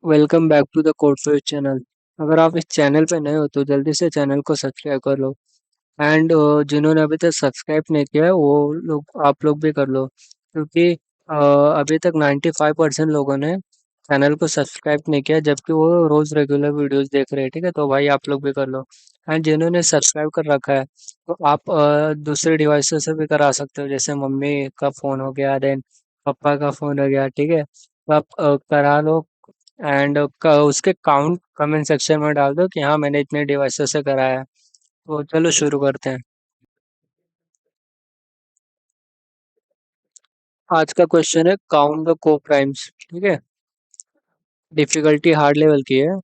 Welcome back to the Codephase channel. अगर आप इस चैनल पे नए हो तो जल्दी से चैनल को सब्सक्राइब कर लो। एंड जिन्होंने अभी तक सब्सक्राइब नहीं किया है वो लोग आप लोग भी कर लो, क्योंकि अभी तक 95% लोगों ने चैनल को सब्सक्राइब नहीं किया, जबकि वो रोज रेगुलर वीडियोस देख रहे हैं। ठीक है, तो भाई आप लोग भी कर लो। एंड जिन्होंने सब्सक्राइब कर रखा है तो आप दूसरे डिवाइसेस से भी करा सकते हो, जैसे मम्मी का फ़ोन हो गया, देन पापा का फ़ोन हो गया। ठीक है, तो आप करा लो। एंड उसके काउंट कमेंट सेक्शन में डाल दो कि हाँ मैंने इतने डिवाइसेस से कराया है। तो चलो शुरू करते हैं। आज का क्वेश्चन है काउंट द को प्राइम्स। ठीक है, डिफिकल्टी हार्ड लेवल की है,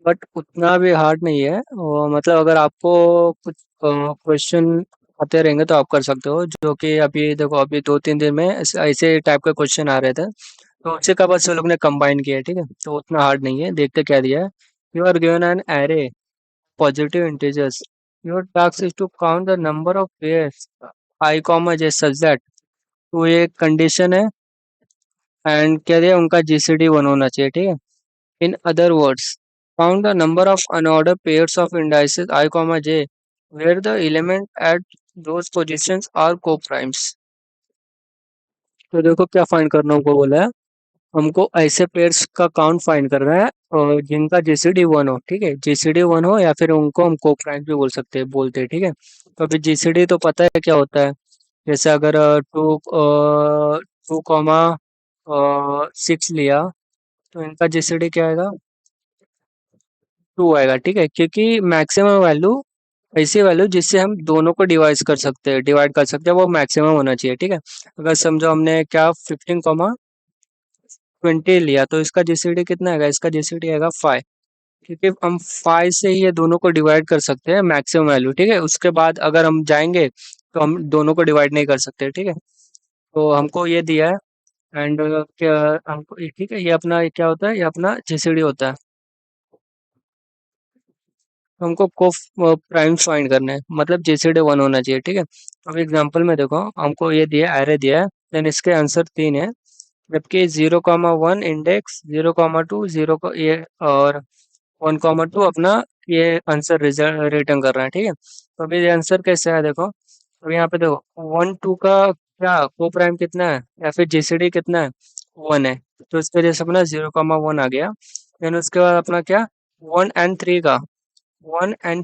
बट उतना भी हार्ड नहीं है। मतलब अगर आपको कुछ क्वेश्चन आते रहेंगे तो आप कर सकते हो, जो कि अभी देखो अभी 2-3 दिन में ऐसे टाइप के क्वेश्चन आ रहे थे, तो उसी का बस वो लोग ने कंबाइन किया है। ठीक है, तो उतना हार्ड नहीं है। देखते क्या दिया है। You are given an array positive integers. Your task is to count the number of pairs I, j such that तो ये कंडीशन है। एंड कह दिया उनका जीसीडी 1 होना चाहिए। ठीक है, in other words count the number of unordered pairs of indices I, j where the element at those positions are co-primes। तो देखो क्या फाइंड करना हमको बोला है। हमको ऐसे पेयर्स का काउंट फाइंड करना है और जिनका जीसीडी 1 हो। ठीक है, जीसीडी 1 हो या फिर उनको हम को प्राइम भी बोलते हैं। ठीक है, तो अभी जीसीडी तो पता है क्या होता है। जैसे अगर 2,6 लिया तो इनका जीसीडी क्या आएगा, 2 आएगा। ठीक है, क्योंकि मैक्सिमम वैल्यू ऐसी वैल्यू जिससे हम दोनों को डिवाइड कर सकते हैं वो मैक्सिमम होना चाहिए। ठीक है, अगर समझो हमने क्या 15,20 लिया तो इसका जीसीडी कितना आएगा, इसका जीसीडी आएगा 5, क्योंकि हम 5 से ही ये दोनों को डिवाइड कर सकते हैं मैक्सिमम वैल्यू। ठीक है, उसके बाद अगर हम जाएंगे तो हम दोनों को डिवाइड नहीं कर सकते। ठीक है, तो हमको ये दिया है। एंड क्या हमको ठीक है, ये क्या होता है, ये अपना जीसीडी होता है। तो हमको को प्राइम्स फाइंड करना है, मतलब जीसीडी 1 होना चाहिए। ठीक है, अब एग्जांपल में देखो हमको ये दिया एरे दिया है, देन इसके आंसर 3 है, जबकि 0,1 इंडेक्स, 0,2 जीरो को ये और 1,2 अपना ये आंसर रिजल्ट रिटर्न कर रहा है। ठीक है, तो अभी ये आंसर कैसे है देखो। तो यहाँ पे देखो 1,2 का क्या को प्राइम कितना है या फिर जीसीडी कितना है, 1 है। तो इसकी वजह से अपना 0,1 आ गया। देन उसके बाद अपना क्या 1 and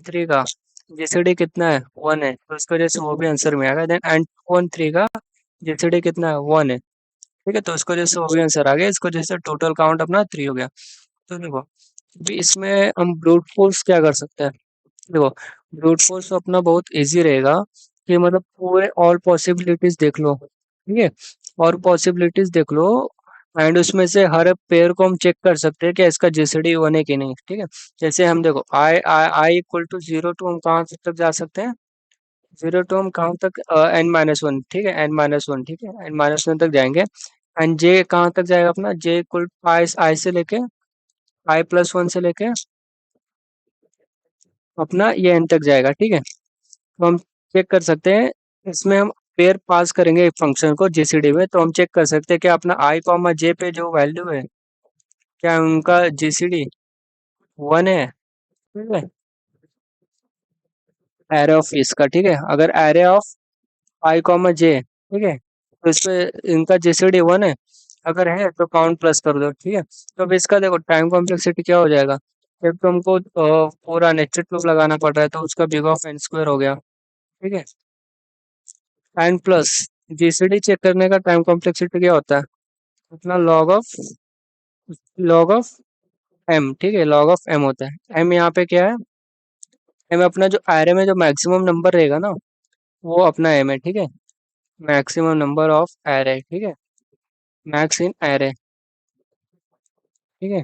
3 का जीसीडी कितना है, 1 है, तो इसकी वजह से वो भी आंसर में आ गया। देन एंड 1, 3 का जीसीडी कितना है, 1 है। ठीक है, तो इसको जैसे वो भी आंसर आ गया, इसको जैसे टोटल काउंट अपना 3 हो गया। तो देखो अभी इसमें हम ब्रूट फोर्स क्या कर सकते हैं। देखो ब्रूट फोर्स अपना बहुत इजी रहेगा कि मतलब पूरे ऑल पॉसिबिलिटीज देख लो। ठीक है, और पॉसिबिलिटीज देख लो एंड उसमें से हर पेयर को हम चेक कर सकते हैं कि इसका जीसीडी 1 है कि नहीं। ठीक है, जैसे हम देखो आई आई आई इक्वल टू 0 टू हम कहाँ तक जा सकते हैं, 0 टू हम कहाँ तक n-1। ठीक है, n-1। ठीक है, n-1 तक जाएंगे। एंड जे कहाँ तक जाएगा अपना, जे इक्वल आई आई से लेके i+1 से लेके अपना ये एन तक जाएगा। ठीक है, तो हम चेक कर सकते हैं, इसमें हम पेयर पास करेंगे एक फंक्शन को जीसीडी में, तो हम चेक कर सकते हैं कि अपना आई कॉमा जे पे जो वैल्यू है क्या उनका जीसीडी 1 है। ठीक है, एरे ऑफ इसका। ठीक है, अगर एरे ऑफ आई कॉमा जे, ठीक है, तो इस पे इनका जीसीडी 1 है। अगर है तो काउंट प्लस कर दो। ठीक है, तो अब इसका देखो टाइम कॉम्प्लेक्सिटी क्या हो जाएगा। जब तो हमको पूरा नेस्टेड लूप लगाना पड़ रहा है तो उसका बिग ऑफ एन स्क्वायर हो गया। ठीक है, एन प्लस जीसीडी चेक करने का टाइम कॉम्प्लेक्सिटी क्या होता है, अपना लॉग ऑफ एम। ठीक है, लॉग ऑफ एम होता है। एम यहाँ पे क्या है, एम अपना जो एरे में जो मैक्सिमम नंबर रहेगा ना वो अपना एम है। ठीक है, मैक्सिमम नंबर ऑफ एरे। ठीक है, मैक्स इन एरे। ठीक है,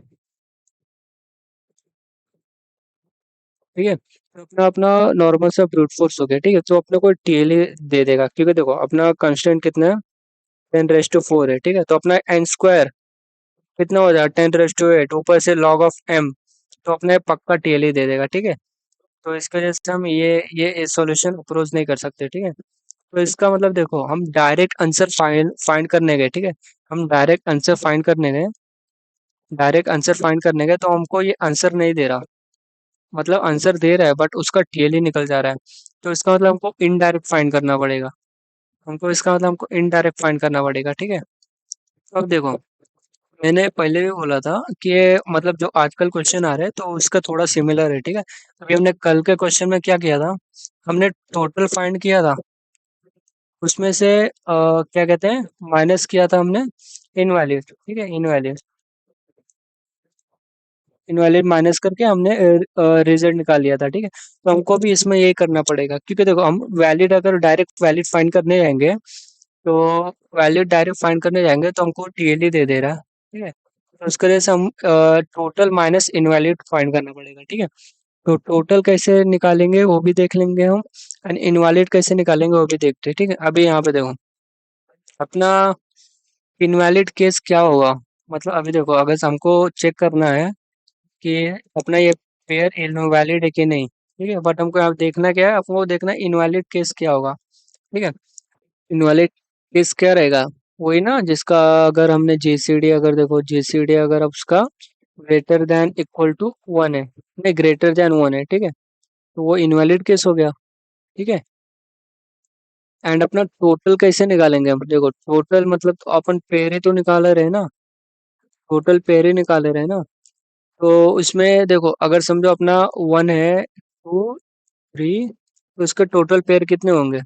ठीक है, तो अपना अपना नॉर्मल सा ब्रूट फोर्स हो गया। ठीक है, तो अपने को टीएलए दे देगा, क्योंकि देखो अपना कंस्टेंट कितना है, 10⁻⁴ है। ठीक है, तो अपना एन स्क्वायर कितना हो जाएगा, 10⁻⁸ ऊपर से लॉग ऑफ एम, तो अपने पक्का टीएलए दे देगा। ठीक है, तो इसकी वजह से हम ये सॉल्यूशन अप्रोच नहीं कर सकते। ठीक है, तो इसका मतलब देखो हम डायरेक्ट आंसर फाइंड फाइंड करने गए। ठीक है, हम डायरेक्ट आंसर फाइंड करने गए डायरेक्ट आंसर फाइंड करने गए तो हमको ये आंसर नहीं दे रहा, मतलब आंसर दे रहा है बट उसका टीएल ही निकल जा रहा है। तो इसका मतलब हमको इनडायरेक्ट फाइंड करना पड़ेगा, हमको इसका मतलब हमको इनडायरेक्ट फाइंड करना पड़ेगा, ठीक है। अब देखो, मैंने पहले भी बोला था कि ये मतलब जो आजकल क्वेश्चन आ रहे हैं तो उसका थोड़ा सिमिलर है, ठीक है। अभी हमने कल के क्वेश्चन में क्या किया था, हमने टोटल फाइंड किया था, उसमें से क्या कहते हैं, माइनस किया था हमने इनवैलिड, ठीक है, इनवैलिड, इनवैलिड माइनस करके हमने रिजल्ट निकाल लिया था, ठीक है। तो हमको भी इसमें यही करना पड़ेगा, क्योंकि देखो हम वैलिड अगर डायरेक्ट वैलिड फाइंड करने जाएंगे तो वैलिड डायरेक्ट फाइंड करने जाएंगे तो हमको टीएलई दे दे रहा है, ठीक है। तो उसके वजह से हम टोटल माइनस इनवैलिड फाइंड करना पड़ेगा, ठीक है। तो टोटल कैसे निकालेंगे वो भी देख लेंगे हम, एंड इनवैलिड कैसे निकालेंगे वो भी देखते हैं, ठीक है। अभी यहाँ पे देखो, अपना इनवैलिड केस क्या होगा, मतलब अभी देखो अगर हमको चेक करना है कि अपना ये पेयर इनवैलिड है कि नहीं, ठीक है, बट हमको यहाँ देखना क्या है, आपको देखना इनवैलिड केस क्या होगा, ठीक है। इनवैलिड केस क्या रहेगा, वही ना जिसका अगर हमने जीसीडी, अगर देखो जीसीडी अगर अब उसका greater than equal to one है, नहीं ग्रेटर देन वन है, ठीक है, तो वो इनवैलिड केस हो गया, ठीक है। एंड अपना टोटल कैसे निकालेंगे हम, देखो टोटल मतलब तो अपन पेयर ही तो निकाल रहे हैं ना, टोटल पेयर ही निकाल रहे हैं ना। तो उसमें देखो अगर समझो अपना वन है, टू, थ्री, तो उसके टोटल पेयर कितने होंगे,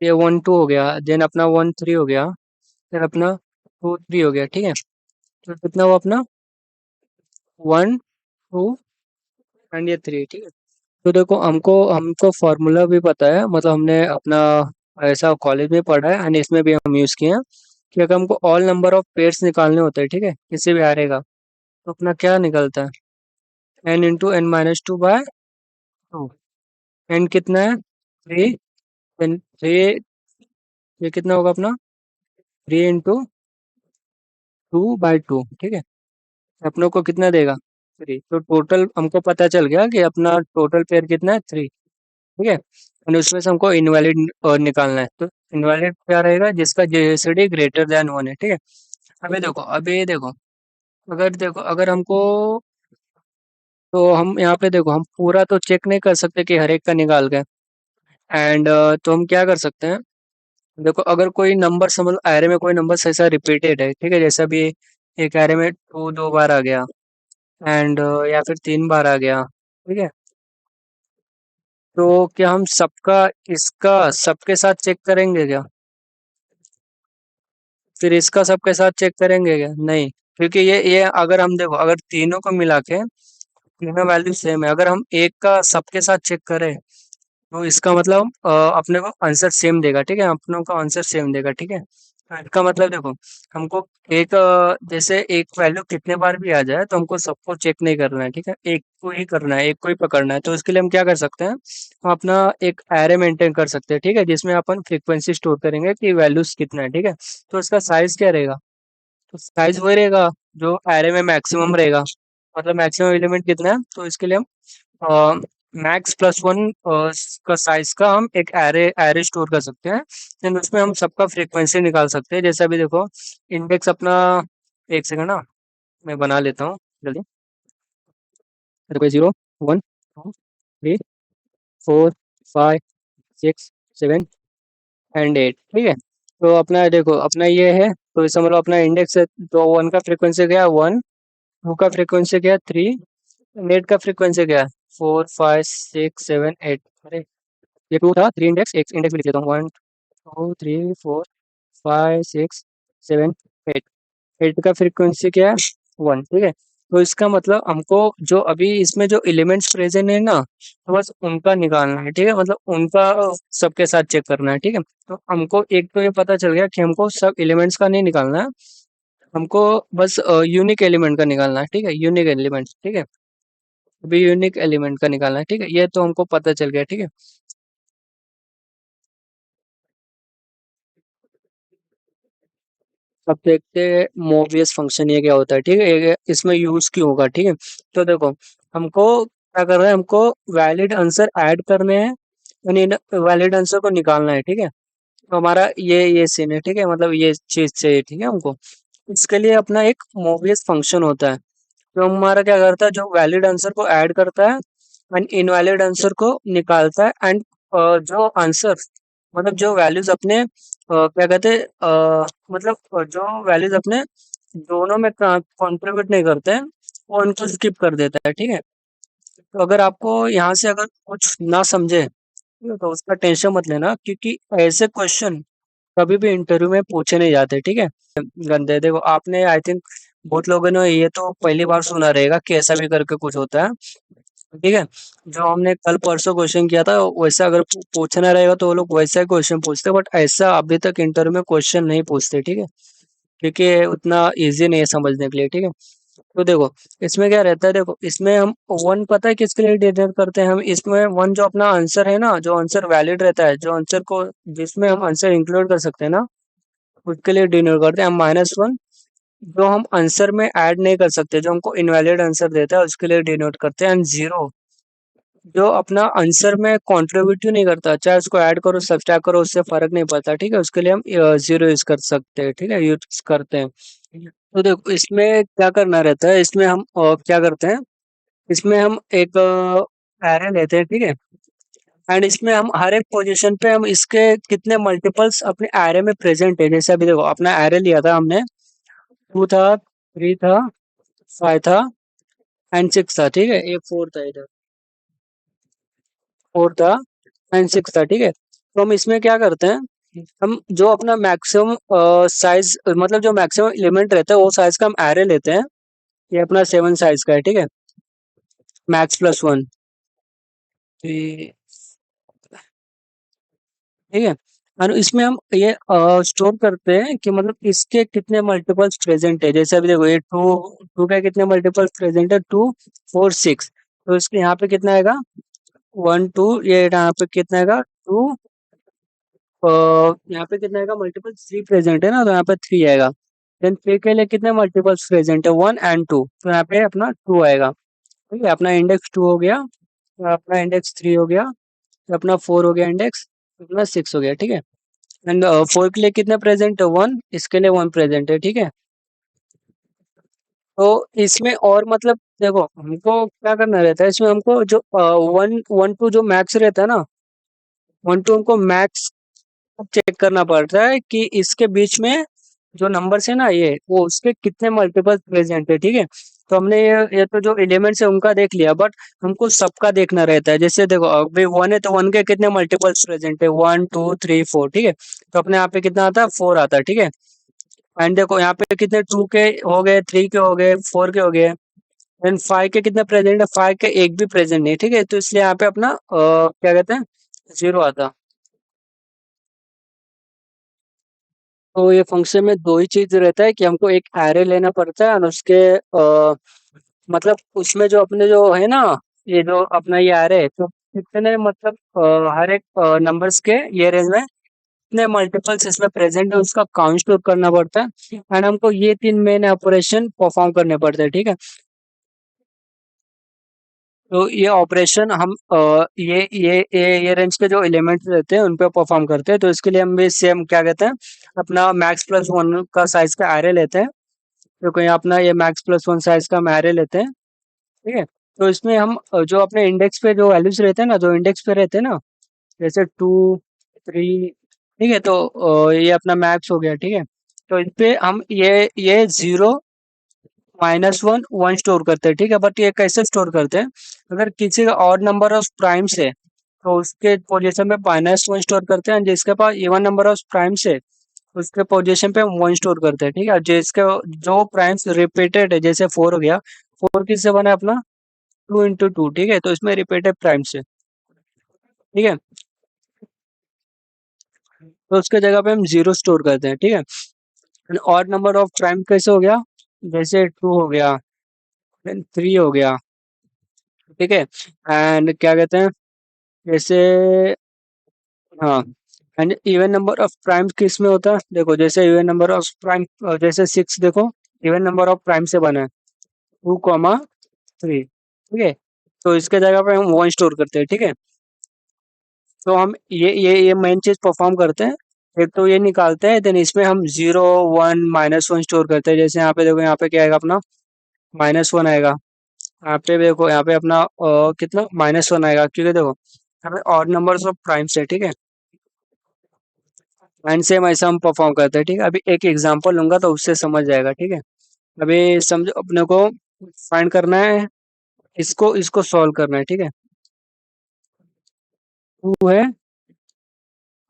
ये वन टू हो गया, देन अपना वन थ्री हो गया, फिर अपना टू थ्री हो गया, ठीक है। तो कितना हुआ अपना, वन टू एंड ये थ्री, ठीक है। तो देखो हमको हमको फॉर्मूला भी पता है, मतलब हमने अपना ऐसा कॉलेज में पढ़ा है एंड इसमें भी हम यूज़ किए हैं कि अगर हमको ऑल नंबर ऑफ पेयर्स निकालने होते हैं, ठीक है, किसी भी एरे का, तो अपना क्या निकलता है, N into N minus two by two. N कितना है, थ्री, एन थ्री, ये कितना होगा अपना, three into two by two, ठीक है। अपनों को कितना देगा, थ्री। तो टोटल हमको पता चल गया कि अपना टोटल पेयर कितना है, थ्री, ठीक है। और उसमें से हमको इनवैलिड निकालना है, तो इनवैलिड क्या रहेगा, जिसका जेएसडी ग्रेटर देन वन है, ठीक है। अभी देखो अगर देखो अगर हमको, तो हम यहाँ पे देखो हम पूरा तो चेक नहीं कर सकते कि हर एक का निकाल के, एंड तो हम क्या कर सकते हैं, देखो अगर कोई नंबर समझ एरे में कोई नंबर ऐसा रिपीटेड है, ठीक है, जैसा भी एक एरे में टू दो बार आ गया, एंड या फिर तीन बार आ गया, ठीक है। तो क्या हम सबका इसका सबके साथ चेक करेंगे क्या, फिर इसका सबके साथ चेक करेंगे क्या, नहीं, क्योंकि ये अगर हम देखो अगर तीनों को मिला के तीनों वैल्यू सेम है, अगर हम एक का सबके साथ चेक करें तो इसका मतलब अपने को आंसर सेम देगा, ठीक है, अपनों का आंसर सेम देगा, ठीक है। तो इसका मतलब देखो हमको एक जैसे एक वैल्यू कितने बार भी आ जाए तो हमको सबको चेक नहीं करना है, ठीक है, एक को ही करना है, एक को ही पकड़ना है। तो इसके लिए हम क्या कर सकते हैं, हम अपना एक एरे मेंटेन कर सकते हैं, ठीक है, जिसमें अपन फ्रीक्वेंसी स्टोर करेंगे कि वैल्यूज कितना है, ठीक है। तो इसका साइज क्या रहेगा, तो साइज वही रहेगा जो एरे में मैक्सिमम रहेगा, मतलब मैक्सिमम एलिमेंट कितना है, तो इसके लिए हम मैक्स प्लस वन का साइज का हम एक एरे एरे स्टोर कर सकते हैं, देन उसमें हम सबका फ्रीक्वेंसी निकाल सकते हैं। जैसे अभी देखो इंडेक्स अपना, एक सेकंड ना, मैं बना लेता हूँ जल्दी। देखो zero, one, two, three, four, five, six, seven and eight, ठीक है। तो अपना देखो अपना ये है, तो इसका मतलब अपना इंडेक्स है, तो वन का फ्रीक्वेंसी क्या है, वन, टू का फ्रीक्वेंसी क्या है, थ्री, एट का फ्रीक्वेंसी क्या है, four, five, six, seven, eight. अरे ये टू था, थ्री इंडेक्स, एक इंडेक्स भी लिख लेता हूँ, one two three four five six seven eight, eight का फ्रीक्वेंसी क्या है, वन, ठीक है। तो इसका मतलब हमको जो अभी इसमें जो एलिमेंट्स प्रेजेंट है ना, तो बस उनका निकालना है, ठीक है, मतलब उनका सबके साथ चेक करना है, ठीक है। तो हमको एक तो ये पता चल गया कि हमको सब एलिमेंट्स का नहीं निकालना है, हमको बस यूनिक एलिमेंट का निकालना है, ठीक है, यूनिक एलिमेंट, ठीक है। अभी यूनिक एलिमेंट का निकालना है, ठीक है, ये तो हमको पता चल गया, ठीक है। अब देखते हैं मोबियस फंक्शन ये क्या होता है, ठीक है, इसमें यूज क्यों होगा, ठीक है। तो देखो हमको क्या कर रहे हैं, हमको वैलिड आंसर ऐड करने हैं, यानी वैलिड आंसर को निकालना है, ठीक है। तो हमारा ये सीन है, ठीक है, मतलब ये चीज चाहिए, ठीक है हमको। इसके लिए अपना एक मोबियस फंक्शन होता है, जो हमारा क्या करता है, जो वैलिड आंसर को ऐड करता है एंड इनवैलिड आंसर को निकालता है एंड जो आंसर मतलब जो वैल्यूज अपने क्या कहते हैं मतलब जो वैल्यूज अपने दोनों में कंट्रीब्यूट नहीं करते हैं वो उनको स्किप कर देता है, ठीक है। तो अगर आपको यहाँ से अगर कुछ ना समझे, ठीक है, तो उसका टेंशन मत लेना, क्योंकि ऐसे क्वेश्चन कभी भी इंटरव्यू में पूछे नहीं जाते, ठीक है। गंदे देखो, आपने आई थिंक बहुत लोगों ने ये तो पहली बार सुना रहेगा कि ऐसा भी करके कुछ होता है, ठीक है। जो हमने कल परसों क्वेश्चन किया था वैसा अगर पूछना रहेगा तो वो लोग वैसा ही क्वेश्चन पूछते, बट ऐसा अभी तक इंटरव्यू में क्वेश्चन नहीं पूछते, ठीक है, क्योंकि ये उतना इजी नहीं है समझने के लिए, ठीक है। तो देखो, इसमें क्या रहता है, देखो इसमें हम वन पता है किसके लिए डिनर करते हैं हम, इसमें वन जो अपना आंसर है ना, जो आंसर वैलिड रहता है, जो आंसर को जिसमें हम आंसर इंक्लूड कर सकते हैं ना, उसके लिए डिनर करते हैं हम -1। जो हम आंसर में ऐड नहीं कर सकते, जो हमको इनवैलिड आंसर देता है, उसके लिए डिनोट करते हैं एंड जीरो, जो अपना आंसर में कंट्रीब्यूट नहीं करता, चाहे उसको ऐड करो सब्ट्रैक्ट करो उससे फर्क नहीं पड़ता, ठीक है, उसके लिए हम जीरो यूज कर सकते हैं, ठीक है, यूज करते हैं। तो देखो इसमें क्या करना रहता है, इसमें हम क्या करते हैं, इसमें हम एक एरे लेते हैं, ठीक है, एंड इसमें हम हर एक पोजीशन पे हम इसके कितने मल्टीपल्स अपने एरे में प्रेजेंट है, जैसे अभी देखो अपना एरे लिया था हमने, 2 था, 3 था, 5 था एंड 6 था, ठीक है, एक 4 था इधर, 4 था एंड 6 था, ठीक है। तो हम इसमें क्या करते हैं, हम जो अपना मैक्सिमम साइज मतलब जो मैक्सिमम एलिमेंट रहता है वो साइज का हम एरे लेते हैं, ये अपना 7 साइज का है, ठीक है, मैक्स प्लस वन, ठीक है। और इसमें हम ये स्टोर करते हैं कि मतलब इसके कितने मल्टीपल्स प्रेजेंट है, जैसे अभी देखो ये टू, टू का कितने मल्टीपल्स प्रेजेंट है, 2 4 6, तो इसके यहाँ पे कितना आएगा, 1 2, ये यहाँ पे कितना आएगा 2, यहाँ पे कितना आएगा मल्टीपल 3 प्रेजेंट है ना, तो यहाँ पे 3 आएगा। देन 3 के लिए कितने मल्टीपल्स प्रेजेंट है, 1 एंड 2, तो यहाँ पे अपना 2 आएगा, ठीक है, अपना इंडेक्स 2 हो गया, अपना इंडेक्स 3 हो गया, अपना 4 हो गया इंडेक्स, अपना 6 हो गया, ठीक है। एंड 4 के लिए कितने प्रेजेंट है, 1, इसके लिए 1 प्रेजेंट है, ठीक है। तो इसमें और मतलब देखो हमको क्या करना रहता है, इसमें हमको जो 1 1 2 जो मैक्स रहता है ना, 1 2 हमको मैक्स चेक करना पड़ता है कि इसके बीच में जो नंबर्स है ना, ये वो उसके कितने मल्टीपल प्रेजेंट है, ठीक है। तो हमने ये तो जो एलिमेंट्स है उनका देख लिया, बट हमको सबका देखना रहता है, जैसे देखो अभी 1 है तो 1 के कितने मल्टीपल्स प्रेजेंट है, 1 2 3 4, ठीक है, तो अपने यहाँ पे कितना आता है, 4 आता है, ठीक है। एंड देखो यहाँ पे कितने 2 के हो गए, 3 के हो गए, 4 के हो गए, एंड 5 के कितने प्रेजेंट है, 5 के एक भी प्रेजेंट नहीं, ठीक है, तो इसलिए यहाँ पे अपना क्या कहते हैं, जीरो आता। तो ये फंक्शन में दो ही चीज रहता है कि हमको एक एरे लेना पड़ता है और उसके मतलब उसमें जो अपने जो है ना, ये जो अपना ये एरे, तो कितने मतलब हर एक नंबर्स के ये रेंज में कितने मल्टीपल्स इसमें प्रेजेंट है उसका काउंट स्टोर करना पड़ता है एंड हमको ये 3 मेन ऑपरेशन परफॉर्म करने पड़ते हैं, ठीक है। तो ये ऑपरेशन हम ये रेंज के जो एलिमेंट्स रहते हैं उन पे परफॉर्म करते हैं, तो इसके लिए हम भी सेम क्या कहते हैं, अपना मैक्स प्लस वन का साइज का एरे लेते हैं, तो कोई अपना ये मैक्स प्लस वन साइज का हम एरे लेते हैं, ठीक है। तो इसमें हम जो अपने इंडेक्स पे जो वैल्यूज रहते हैं ना, जो इंडेक्स पे रहते हैं ना, जैसे 2 3, ठीक है, तो ये अपना मैक्स हो गया, ठीक है। तो इस पे हम ये 0 -1 1 स्टोर करते हैं, ठीक है, बट ये कैसे स्टोर करते हैं, अगर किसी का ऑड नंबर ऑफ प्राइम्स है तो उसके पोजीशन पे -1 स्टोर करते हैं, जिसके पास इवन नंबर ऑफ प्राइम्स है उसके पोजीशन पे हम 1 स्टोर करते हैं, ठीक है। जिसके जो प्राइम्स रिपीटेड है, जैसे 4 हो गया, 4 किससे बना है अपना, 2 × 2, ठीक है, तो इसमें रिपीटेड प्राइम्स है, ठीक है, तो उसके जगह पे हम 0 स्टोर करते हैं, ठीक है। ऑड नंबर ऑफ प्राइम कैसे हो गया, जैसे 2 हो गया, देन 3 हो गया, ठीक है, एंड क्या कहते हैं, जैसे हाँ, and even number of prime किस में होता है, देखो जैसे इवन नंबर ऑफ प्राइम, जैसे 6 देखो इवन नंबर ऑफ प्राइम से बना है, 2 3, ठीक है, तो इसके जगह पे हम 1 स्टोर करते हैं, ठीक है। तो हम ये मेन चीज परफॉर्म करते हैं, एक तो ये निकालते हैं, देन इसमें हम 0 1 -1 स्टोर करते हैं। जैसे यहाँ पे देखो, यहाँ पे क्या आएगा अपना, -1 आएगा। यहाँ पे देखो, यहाँ पे अपना कितना -1 आएगा, क्योंकि देखो यहाँ पे ऑड नंबर्स ऑफ प्राइम्स है, ठीक है। एंड सेम ऐसा हम परफॉर्म करते हैं, ठीक है। अभी एक एग्जांपल लूंगा तो उससे समझ जाएगा, ठीक है। अभी समझो, अपने को फाइंड करना है, इसको इसको सॉल्व करना है, ठीक है। 2 है,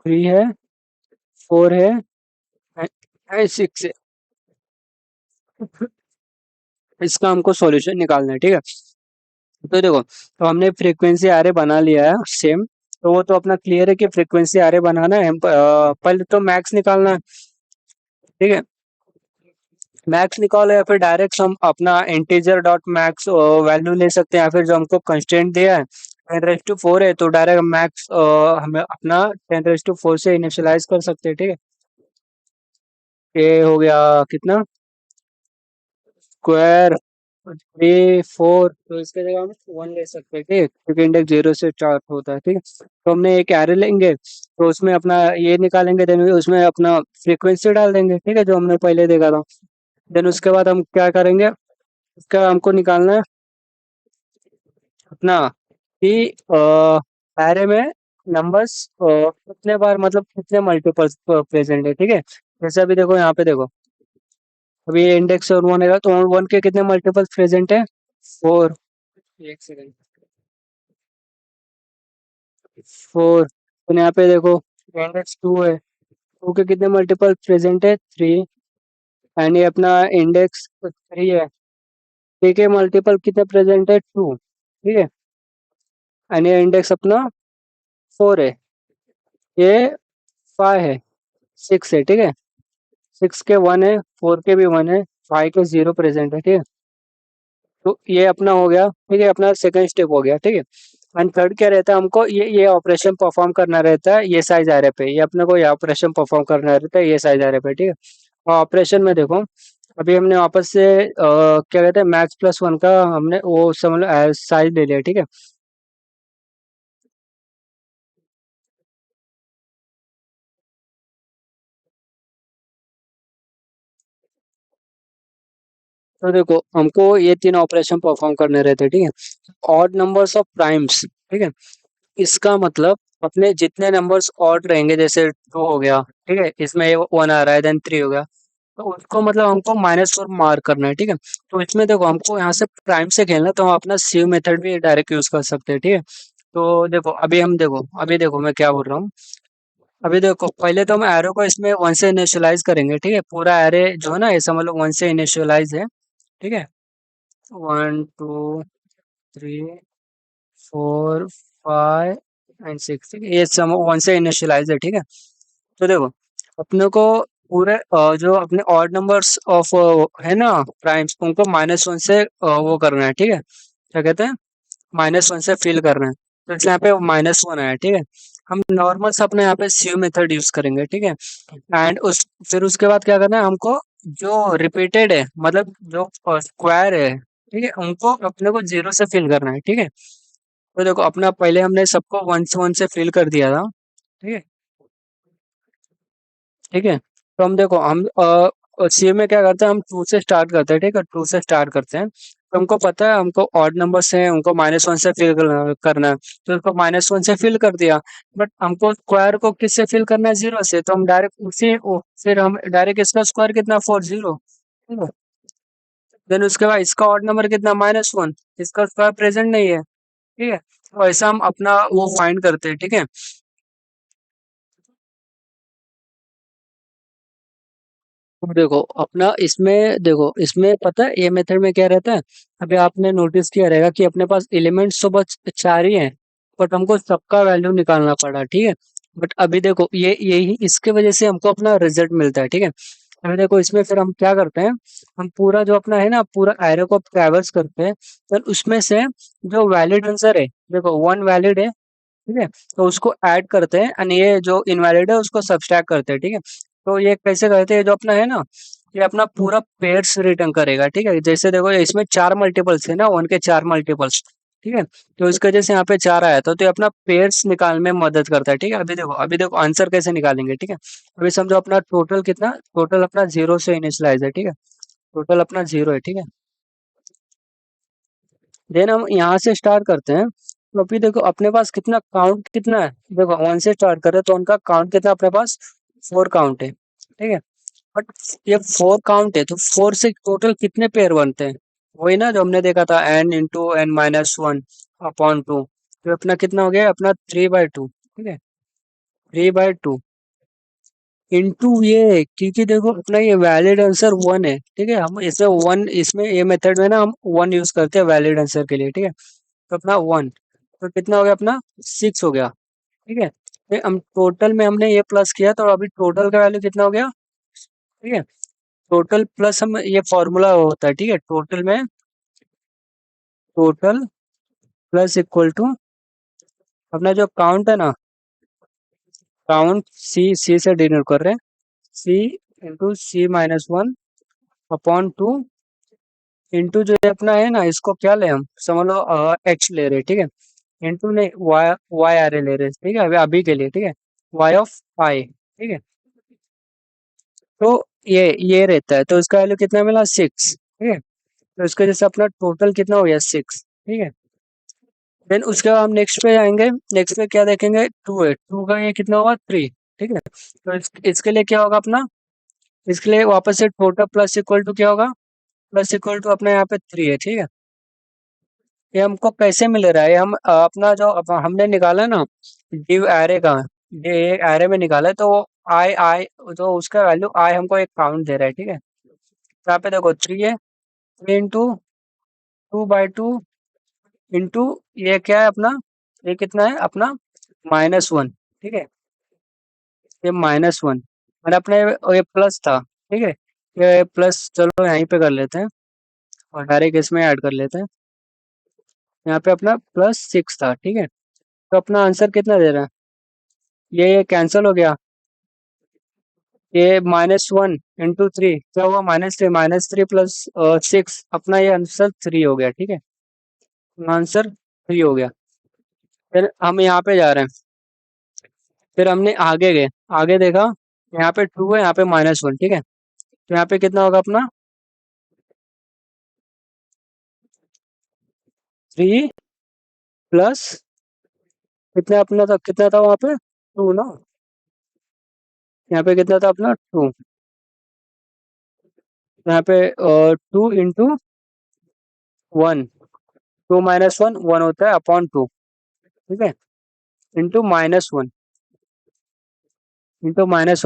3 है, 4 है, 6 है। इसका हमको सॉल्यूशन निकालना है, ठीक है। तो देखो, तो हमने फ्रीक्वेंसी आरे बना लिया है सेम। तो वो तो अपना क्लियर है कि फ्रीक्वेंसी आरे बनाना है। पहले तो मैक्स निकालना है, ठीक है। मैक्स निकालो, या फिर डायरेक्ट हम अपना इंटीजर डॉट मैक्स वैल्यू ले सकते हैं, या फिर जो हमको कंस्टेंट दिया है 10⁻⁴ है, तो डायरेक्ट मैक्स हमें अपना 10⁻⁴ से इनिशियलाइज कर सकते हैं, ठीक है। ये हो गया कितना, स्क्वायर 3 4, तो इसके जगह हम 1 ले सकते हैं, ठीक है, क्योंकि इंडेक्स 0 से 4 होता है, ठीक है। तो हमने एक एरे लेंगे, तो उसमें अपना ये निकालेंगे, देन उसमें अपना फ्रीक्वेंसी डाल देंगे, ठीक है, जो हमने पहले देखा था। देन उसके बाद हम क्या करेंगे, उसका हमको निकालना है अपना कि एरे में नंबर्स कितने बार, मतलब कितने मल्टीपल्स प्रेजेंट है, ठीक है। जैसे अभी देखो, यहाँ पे देखो, अभी ये इंडेक्स और 1 है, तो 1 के कितने मल्टीपल्स प्रेजेंट है, 4। एक सेकंड, 4। तो यहाँ पे देखो, इंडेक्स 2 है, 2 के कितने मल्टीपल प्रेजेंट है, 3। एंड ये अपना इंडेक्स 3 है, 3 के मल्टीपल कितने प्रेजेंट है, 2, ठीक है। एंड ये इंडेक्स अपना 4 है, ये 5 है, 6 है, ठीक है। 6 के 1 है, 4 के भी 1 है, 5 के 0 प्रेजेंट है, ठीक है। तो ये अपना हो गया, ठीक है, अपना सेकंड स्टेप हो गया, ठीक है। एंड थर्ड क्या रहता है, हमको ये ऑपरेशन परफॉर्म करना रहता है ये साइज एरे पे, ये अपने को ये ऑपरेशन परफॉर्म करना रहता है ये साइज एरे पे, ठीक है। और ऑपरेशन में देखो, अभी हमने वापस से क्या कहते हैं, मैक्स+1 का हमने वो समझ लो साइज ले लिया, ठीक है। तो देखो, हमको ये 3 ऑपरेशन परफॉर्म करने रहते हैं, ठीक है। ऑड नंबर्स ऑफ प्राइम्स, ठीक है। इसका मतलब अपने जितने नंबर्स ऑड रहेंगे, जैसे 2 हो गया, ठीक है, इसमें 1 आ रहा है, देन 3 हो गया, तो उसको मतलब हमको -4 मार्क करना है, ठीक है। तो इसमें देखो, हमको यहाँ से प्राइम से खेलना है, तो हम अपना सीव मेथड भी डायरेक्ट यूज कर सकते हैं, ठीक है। तो देखो, अभी देखो मैं क्या बोल रहा हूँ। अभी देखो, पहले तो हम एरो को इसमें 1 से इनिशियलाइज करेंगे, ठीक है। पूरा एरे जो है ना, ऐसा मतलब 1 से इनिशियलाइज है, ठीक है। 1 2 3 4 5 एंड 6, ठीक है, ये सब 1 से इनिशियलाइज है, ठीक है। तो देखो, अपने को पूरे जो अपने ऑड नंबर्स ऑफ है ना प्राइम्स, उनको -1 से वो करना है, ठीक है, क्या कहते हैं, -1 से फिल करना है। तो इसलिए यहाँ पे -1 आया, ठीक है। हम नॉर्मल से अपने यहाँ पे सीव मेथड यूज करेंगे, ठीक है। एंड उस फिर उसके बाद क्या करना है हमको, जो रिपीटेड है, मतलब जो स्क्वायर है, ठीक है, उनको अपने को 0 से फिल करना है, ठीक है। तो देखो, अपना पहले हमने सबको 1 से फिल कर दिया था, ठीक है, ठीक है। तो हम देखो, हम सीए में क्या करते हैं, हम 2 से स्टार्ट करते हैं, ठीक है, 2 से स्टार्ट करते हैं। तो हमको पता है, हमको ऑड नंबर्स हैं, उनको -1 से फिल करना है, तो उसको -1 से फिल कर दिया। बट हमको स्क्वायर को किससे फिल करना है, 0 से, तो हम डायरेक्ट फिर हम डायरेक्ट इसका स्क्वायर कितना, 4 0, ठीक है। देन उसके बाद इसका ऑड नंबर कितना, -1, इसका स्क्वायर प्रेजेंट नहीं है, ठीक है। तो ऐसा हम अपना वो फाइंड करते हैं, ठीक है। अब देखो, अपना इसमें देखो, इसमें पता है ये मेथड में क्या रहता है। अभी आपने नोटिस किया रहेगा कि अपने पास एलिमेंट्स तो बस 4 ही हैं, बट हमको सबका वैल्यू निकालना पड़ा, ठीक है। बट अभी देखो, ये यही इसके वजह से हमको अपना रिजल्ट मिलता है, ठीक है। अभी देखो, इसमें फिर हम क्या करते हैं, हम पूरा जो अपना है ना, पूरा एरे को ट्रैवर्स करते हैं, फिर उसमें से जो वैलिड आंसर है, देखो 1 वैलिड है, ठीक है, तो उसको ऐड करते हैं, एंड ये जो इनवैलिड है उसको सब्सट्रैक्ट करते हैं, ठीक है। तो ये कैसे करते हैं, जो अपना है ना, ये अपना पूरा पेयर्स रिटर्न करेगा, ठीक है। जैसे देखो, इसमें 4 मल्टीपल्स है ना, 1 के 4 मल्टीपल्स, ठीक है। तो इसकी वजह से यहाँ पे 4 आया था, तो ये अपना पेयर्स निकालने में मदद करता है। ठीक है, अभी देखो आंसर कैसे निकालेंगे। ठीक है, अभी समझो अपना टोटल कितना, टोटल अपना 0 से इनिशियलाइज है। ठीक है, टोटल अपना 0 है। ठीक है, देन हम यहाँ से स्टार्ट करते हैं। तो अभी देखो अपने पास कितना काउंट कितना है, देखो 1 से स्टार्ट करें तो उनका काउंट कितना अपने पास 4 काउंट है। ठीक है, बट ये 4 काउंट है तो 4 से टोटल कितने पेयर बनते हैं, वही ना जो हमने देखा था n × n−1 अपॉन 2। तो अपना कितना हो गया अपना 3/2। ठीक है, 3/2 इंटू ये, क्योंकि देखो अपना ये वैलिड आंसर 1 है। ठीक है, हम इसमें 1, इसमें ये मेथड में ना हम 1 यूज करते हैं वैलिड आंसर के लिए। ठीक है, तो अपना 1, तो कितना हो गया अपना 6 हो गया। ठीक है, फिर हम टोटल में हमने ये प्लस किया तो अभी टोटल का वैल्यू कितना हो गया। ठीक है, टोटल प्लस हम ये फॉर्मूला होता है। ठीक है, टोटल में टोटल प्लस इक्वल टू अपना जो काउंट है ना, काउंट सी से डिनोट कर रहे हैं, सी इंटू C-1 अपॉन 2 इंटू जो ये अपना है ना, इसको क्या ले हम समझ लो एक्स ले रहे हैं। ठीक है, इंटू नहीं वाई, वाई आ रहे ले रहे हैं। ठीक है, अभी अभी के लिए। ठीक है, वाई ऑफ आई। ठीक है, तो ये रहता है, तो इसका वैल्यू कितना मिला 6। ठीक है, तो इसके जैसे अपना टोटल कितना हो गया 6। ठीक है, देन उसके बाद हम नेक्स्ट पे आएंगे। नेक्स्ट पे क्या देखेंगे, 2 है, 2 का ये कितना होगा 3। ठीक है, तो इसके लिए क्या होगा अपना, इसके लिए वापस से टोटल प्लस इक्वल टू क्या होगा, प्लस इक्वल टू अपना यहाँ पे 3 है। ठीक है, ये हमको कैसे मिल रहा है, ये हम अपना जो हमने निकाला ना डिव एरे का, ये एरे में निकाला है, तो वो आई आई जो उसका वैल्यू आई हमको एक काउंट दे रहा है। ठीक है, तो यहाँ पे देखो 3 है, 3 इंटू 2/2 इंटू ये क्या है अपना, ये कितना है अपना -1। ठीक है, ये -1 और अपने ये प्लस था। ठीक है, ये प्लस चलो यहीं पे कर लेते हैं और डायरेक्ट इसमें ऐड कर लेते हैं। यहाँ पे अपना +6 था। ठीक है, तो अपना आंसर कितना दे रहा है, ये कैंसिल हो गया, ये -1 इंटू 3 क्या हुआ -3, -3 प्लस 6 अपना ये आंसर 3 हो गया। ठीक है, आंसर 3 हो गया। फिर हम यहाँ पे जा रहे हैं, फिर हमने आगे गए, आगे देखा यहाँ पे 2 है, यहाँ पे -1। ठीक है, तो यहाँ पे कितना होगा अपना 3 प्लस कितना अपना था, कितना था वहाँ पे 2 ना, यहाँ पे कितना था अपना 2, यहाँ पे 2 इंटू 1, 2 - 1 1 होता है अपॉन 2। ठीक है, इंटू -1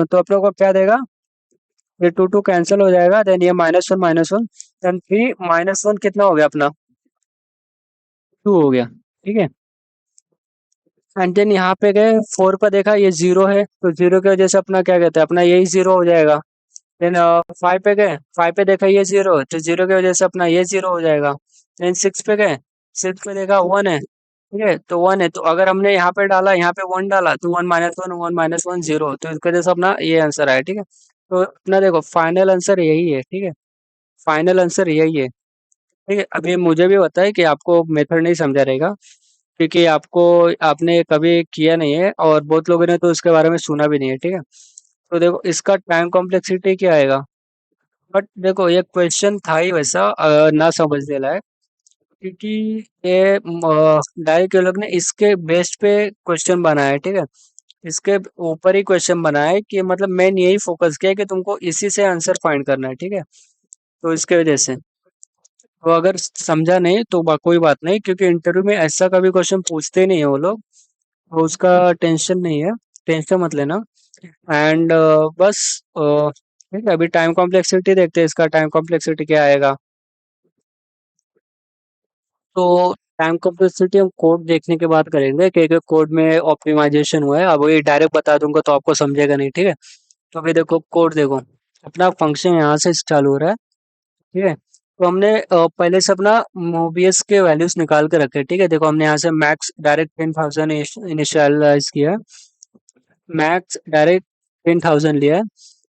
तो आप लोग को क्या देगा, ये 2 कैंसिल हो जाएगा, देन ये -1 देन 3 - 1 कितना हो गया अपना 2 हो गया। ठीक है, एंड देन यहाँ पे गए 4 पर देखा ये 0 है, तो 0 की वजह से अपना क्या कहते हैं, अपना यही 0 हो जाएगा। देन 5 पे गए, 5 पे देखा ये 0 है, तो 0 की वजह से अपना ये 0 हो जाएगा। देन 6 पे गए, 6 पे देखा 1 है। ठीक है, तो 1 है, तो अगर हमने यहाँ पे डाला, यहाँ पे 1 डाला तो 1 - 1 0, तो इसकी वजह से अपना ये आंसर आया। ठीक है, तो अपना देखो फाइनल आंसर यही है। ठीक है, फाइनल आंसर यही है। ठीक है, अभी मुझे भी पता है कि आपको मेथड नहीं समझा रहेगा, क्योंकि आपने कभी किया नहीं है और बहुत लोगों ने तो इसके बारे में सुना भी नहीं है। ठीक है, तो देखो इसका टाइम कॉम्प्लेक्सिटी क्या आएगा, बट देखो ये क्वेश्चन था ही वैसा ना समझने लायक, क्योंकि ये डायरेक्ट ये लोग ने इसके बेस पे क्वेश्चन बनाया है। ठीक है, इसके ऊपर ही क्वेश्चन बनाया है कि मतलब मेन यही फोकस किया है कि तुमको इसी से आंसर फाइंड करना है। ठीक है, तो इसके वजह से तो अगर समझा नहीं तो कोई बात नहीं, क्योंकि इंटरव्यू में ऐसा कभी क्वेश्चन पूछते नहीं है वो लोग, तो उसका टेंशन नहीं है, टेंशन मत लेना। एंड बस ठीक है, अभी टाइम कॉम्प्लेक्सिटी देखते हैं, इसका टाइम कॉम्प्लेक्सिटी क्या आएगा। तो टाइम कॉम्प्लेक्सिटी हम कोड देखने के बाद करेंगे कि कोड में ऑप्टिमाइजेशन हुआ है, अब ये डायरेक्ट बता दूंगा तो आपको समझेगा नहीं। ठीक है, तो अभी देखो कोड देखो, अपना फंक्शन यहाँ से चालू हो रहा है। ठीक है, तो हमने पहले से अपना मोबियस के वैल्यूज निकाल के रखे। ठीक है, देखो हमने यहाँ से मैक्स डायरेक्ट 10,000 इनिशियलाइज किया है, मैक्स डायरेक्ट 10,000 लिया है।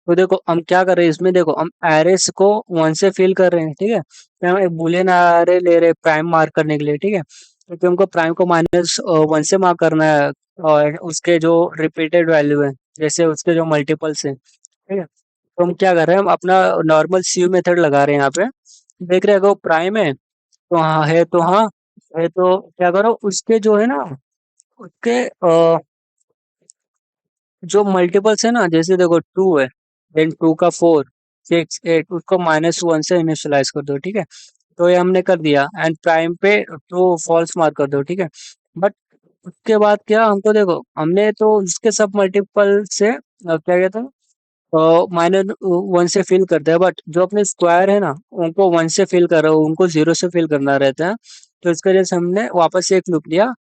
तो देखो हम क्या कर रहे हैं इसमें, देखो हम एरेस को 1 से फिल कर रहे हैं। ठीक है, तो हम एक बुलियन एरे ले रहे हैं प्राइम मार्क करने के लिए। ठीक है, क्योंकि हमको प्राइम को -1 से मार्क करना है, और उसके जो रिपीटेड वैल्यू है, जैसे उसके जो मल्टीपल्स हैं, ठीक है। तो हम क्या कर रहे हैं, हम अपना नॉर्मल सी मेथड लगा रहे हैं यहाँ पे। देख रहे हैं, अगर वो प्राइम है तो हाँ है, तो हाँ है, तो क्या करो, उसके जो है ना, उसके जो मल्टीपल्स है ना, जैसे देखो 2 है, देन 2 का 4, 6, 8, उसको -1 से इनिशियलाइज कर दो, ठीक है। तो ये हमने कर दिया, एंड प्राइम पे ट्रू फॉल्स मार्क कर दो, ठीक है। बट उसके बाद क्या, हमको देखो, हमने तो उसके सब मल्टीपल से क्या कहते हैं, -1 से फिल करते हैं, बट जो अपने स्क्वायर है ना, उनको 1 से फिल कर रहे हो, उनको 0 से फिल करना रहता है। तो इसके वजह से हमने वापस से एक लूप लिया,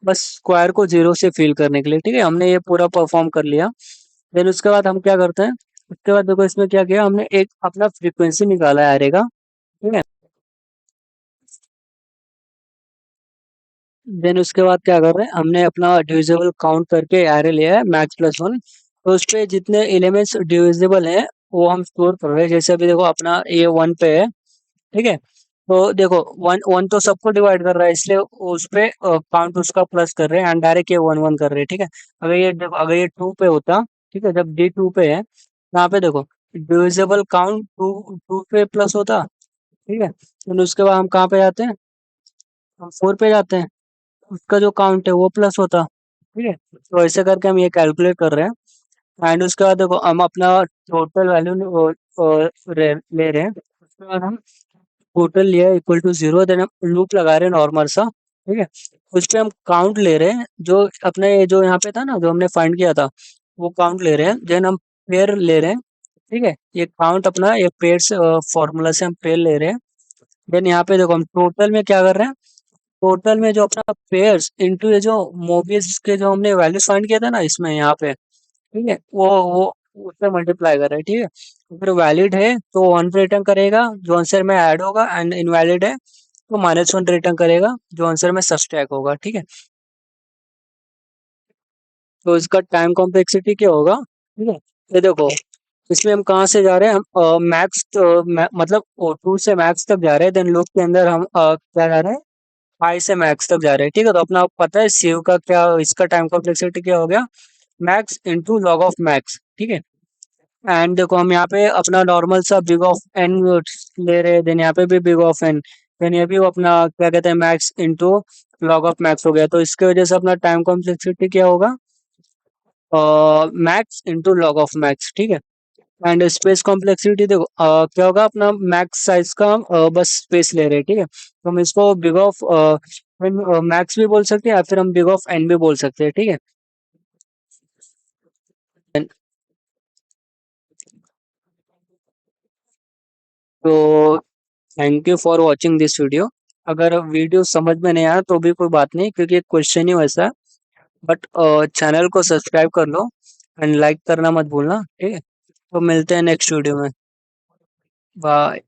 बस स्क्वायर को 0 से फिल करने के लिए, ठीक है। हमने ये पूरा परफॉर्म कर लिया। देन उसके बाद हम क्या करते हैं, उसके बाद देखो इसमें क्या किया, हमने एक अपना फ्रीक्वेंसी निकाला है एरे का, ठीक है। देन उसके बाद क्या कर रहे हैं, हमने अपना डिविजिबल काउंट करके एरे लिया है max+1। तो उस पे जितने एलिमेंट्स डिविजिबल हैं वो हम स्टोर कर रहे हैं। जैसे अभी देखो अपना ये 1 पे है, ठीक है। तो देखो 1 1 तो सबको डिवाइड कर रहा है, इसलिए उस पे काउंट उसका प्लस कर रहे हैं, एंड डायरेक्ट ये 1 1 कर रहे हैं, ठीक है। अगर ये देखो, अगर ये 2 पे होता, ठीक है, जब डी 2 पे है, यहाँ पे देखो डिविजिबल काउंट 2 2 पे प्लस होता, ठीक है। फिर उसके बाद हम कहाँ पे जाते हैं, हम 4 पे जाते हैं, उसका जो काउंट है वो प्लस होता, ठीक है। तो ऐसे करके हम ये कैलकुलेट कर रहे हैं, एंड उसके बाद देखो हम अपना टोटल वैल्यू ले रहे हैं। उसके बाद हम टोटल लिया इक्वल टू 0, देन हम लूप लगा रहे हैं नॉर्मल सा, ठीक है। उस पे हम काउंट ले रहे हैं, जो अपने जो यहाँ पे था ना, जो हमने फाइंड किया था, वो काउंट ले रहे हैं। देन हम पेयर ले रहे हैं, ठीक है। ये काउंट अपना ये पेयर से फॉर्मूला से हम पेयर ले रहे हैं। देन यहाँ पे देखो हम टोटल में क्या कर रहे हैं, टोटल में जो अपना पेयर्स इनटू ये जो मोबियस के जो हमने वैल्यू फाइंड किया था ना इसमें यहाँ पे, ठीक है, वो उससे मल्टीप्लाई कर रहे हैं, ठीक है। तो फिर वैलिड है तो 1 रिटर्न करेगा जो आंसर में ऐड होगा, एंड इनवैलिड है तो -1 रिटर्न करेगा जो आंसर में सब्सट्रैक्ट होगा, ठीक है। तो इसका टाइम कॉम्प्लेक्सिटी क्या होगा, ठीक है। ये देखो, इसमें हम कहाँ से जा रहे हैं, हम मैक्स मतलब 2 से मैक्स तक जा रहे हैं, देन लूप के अंदर हम क्या जा रहे हैं, हाई से मैक्स तक जा रहे हैं, ठीक है। तो अपना पता है सीव का क्या, इसका टाइम कॉम्प्लेक्सिटी क्या हो गया, max into log of max, ठीक है। एंड देखो हम यहाँ पे अपना नॉर्मल सा बिग ऑफ एन ले रहे हैं, देन यहाँ पे भी बिग ऑफ एन, देन ये भी अपना क्या कहते हैं, max into log of max हो गया। तो इसके वजह से अपना टाइम कॉम्प्लेक्सिटी क्या होगा, max into log of max, ठीक है। एंड स्पेस कॉम्प्लेक्सिटी देखो क्या होगा, अपना मैक्स साइज का बस स्पेस ले रहे हैं, ठीक है। तो हम इसको बिग ऑफ मैक्स भी बोल सकते हैं, या फिर हम बिग ऑफ एन भी बोल सकते हैं, ठीक है। तो thank you for watching this video. अगर वीडियो समझ में नहीं आया तो भी कोई बात नहीं, क्योंकि क्वेश्चन ही वैसा है। बट चैनल को सब्सक्राइब कर लो, एंड लाइक करना मत भूलना, ठीक है। तो मिलते हैं नेक्स्ट वीडियो में। बाय।